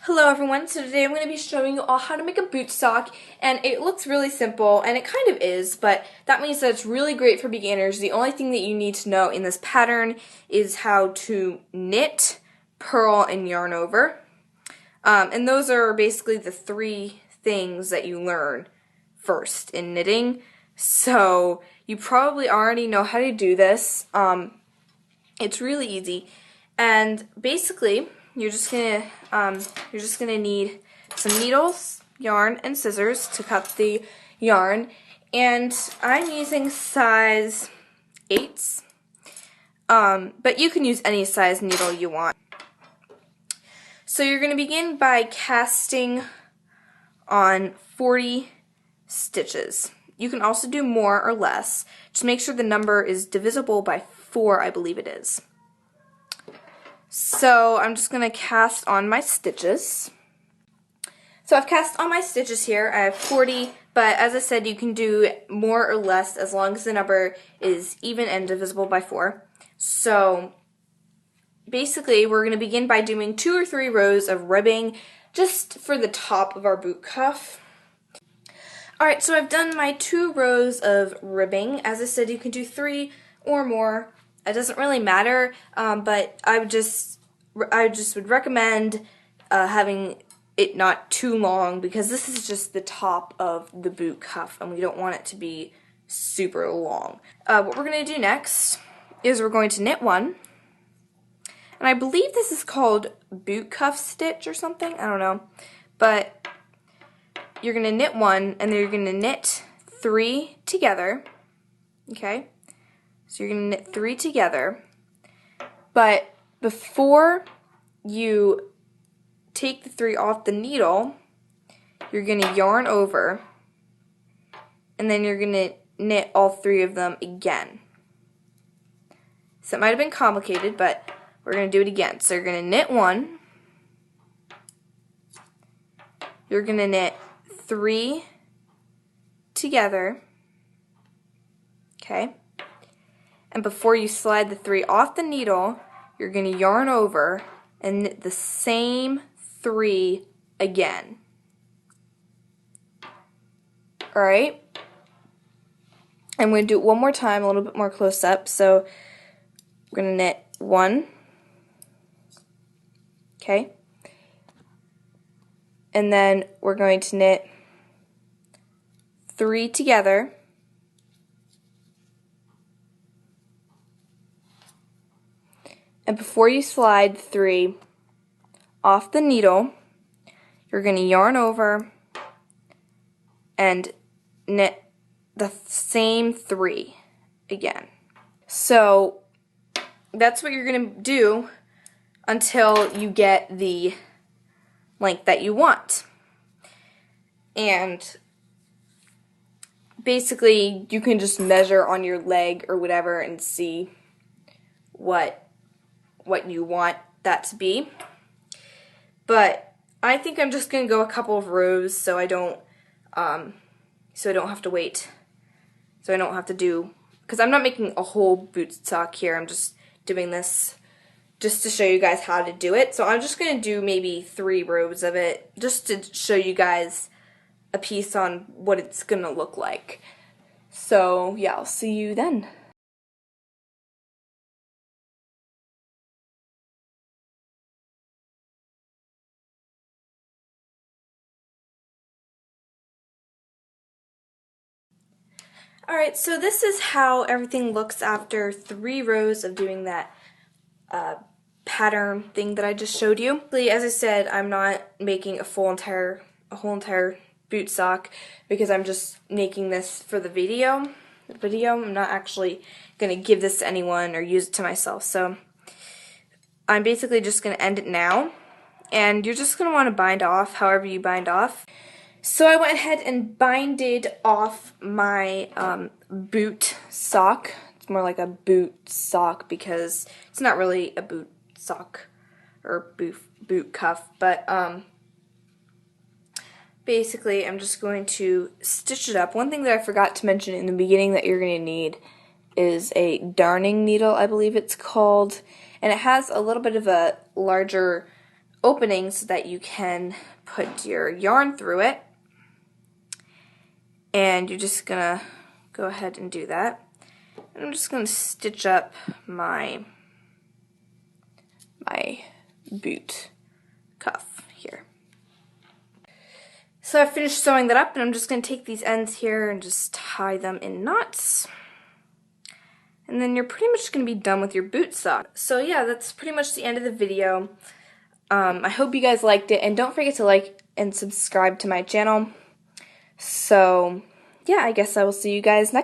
Hello everyone, so today I'm going to be showing you all how to make a boot sock, and it looks really simple, and it kind of is, but that means that it's really great for beginners. The only thing that you need to know in this pattern is how to knit, purl, and yarn over. And those are basically the three things that you learn first in knitting. So you probably already know how to do this. It's really easy, and basically you're just gonna need some needles, yarn, and scissors to cut the yarn. And I'm using size 8s, but you can use any size needle you want. So you're gonna begin by casting on 40 stitches. You can also do more or less. Just make sure the number is divisible by 4, I believe it is. So I'm just going to cast on my stitches. So I've cast on my stitches here. I have 40, but as I said, you can do more or less as long as the number is even and divisible by 4. So basically, we're going to begin by doing 2 or 3 rows of ribbing just for the top of our boot cuff. Alright, so I've done my 2 rows of ribbing. As I said, you can do 3 or more. It doesn't really matter, but I just would recommend having it not too long, because this is just the top of the boot cuff and we don't want it to be super long. What we're going to do next is we're going to knit 1, and I believe this is called boot cuff stitch or something, I don't know, but you're going to knit 1 and then you're going to knit 3 together, okay? So you're going to knit 3 together, but before you take the 3 off the needle, you're going to yarn over, and then you're going to knit all 3 of them again. So it might have been complicated, but we're going to do it again. So you're going to knit 1, you're going to knit 3 together, okay? And before you slide the 3 off the needle, you're going to yarn over and knit the same 3 again. Alright? I'm going to do it one more time, a little bit more close up. So we're going to knit 1, okay? And then we're going to knit 3 together. And before you slide 3 off the needle, you're going to yarn over and knit the same 3 again. So that's what you're going to do until you get the length that you want. And basically you can just measure on your leg or whatever and see what you want that to be. But I think I'm just going to go a couple of rows so I don't have to wait. So I don't have to do, because I'm not making a whole boot sock here. I'm just doing this just to show you guys how to do it. So I'm just going to do maybe 3 rows of it just to show you guys a piece on what it's going to look like. So yeah, I'll see you then. Alright, so this is how everything looks after 3 rows of doing that pattern thing that I just showed you. As I said, I'm not making a whole entire boot sock because I'm just making this for the video. I'm not actually going to give this to anyone or use it to myself. So I'm basically just going to end it now. And you're just going to want to bind off however you bind off. So I went ahead and binded off my boot sock. It's more like a boot sock because it's not really a boot sock or boot cuff, but basically I'm just going to stitch it up. One thing that I forgot to mention in the beginning that you're going to need is a darning needle, I believe it's called, and it has a little bit of a larger opening so that you can put your yarn through it. And you're just gonna go ahead and do that. And I'm just gonna stitch up my boot cuff here. So I finished sewing that up, and I'm just going to take these ends here and just tie them in knots. And then you're pretty much going to be done with your boot sock. So yeah, that's pretty much the end of the video. I hope you guys liked it, and don't forget to like and subscribe to my channel. So yeah, I guess I will see you guys next time.